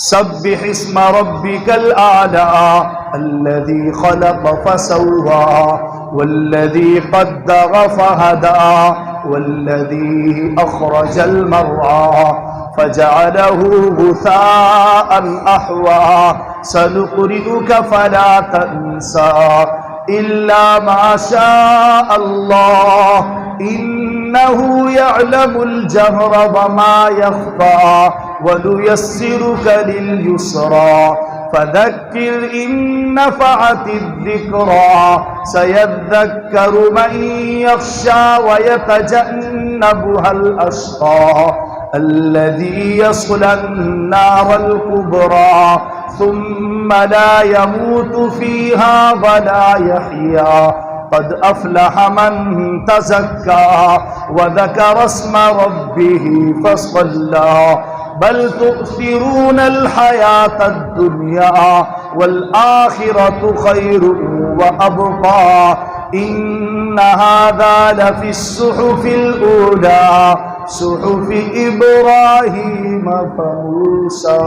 سبح اسم ربك الأعلى الذي خلق فسوى والذي قدر فهدى والذي أخرج المرعى فجعله غثاء أحوى سنقرئك فلا تنسى إلا ما شاء الله إنه يعلم الجهر وما يخفى ونيسرك لليسرى فذكر إن نفعت الذكرى سيذكر من يخشى ويتجنبها الأشقى الذي يصلى النار الكبرى ثم لا يموت فيها ولا يحيا قد أفلح من تزكى وذكر اسم ربه فصلى بل تؤثرون الحياة الدنيا والآخرة خير وأبقى إن هذا لفي الصحف الأولى صحف إبراهيم وموسى.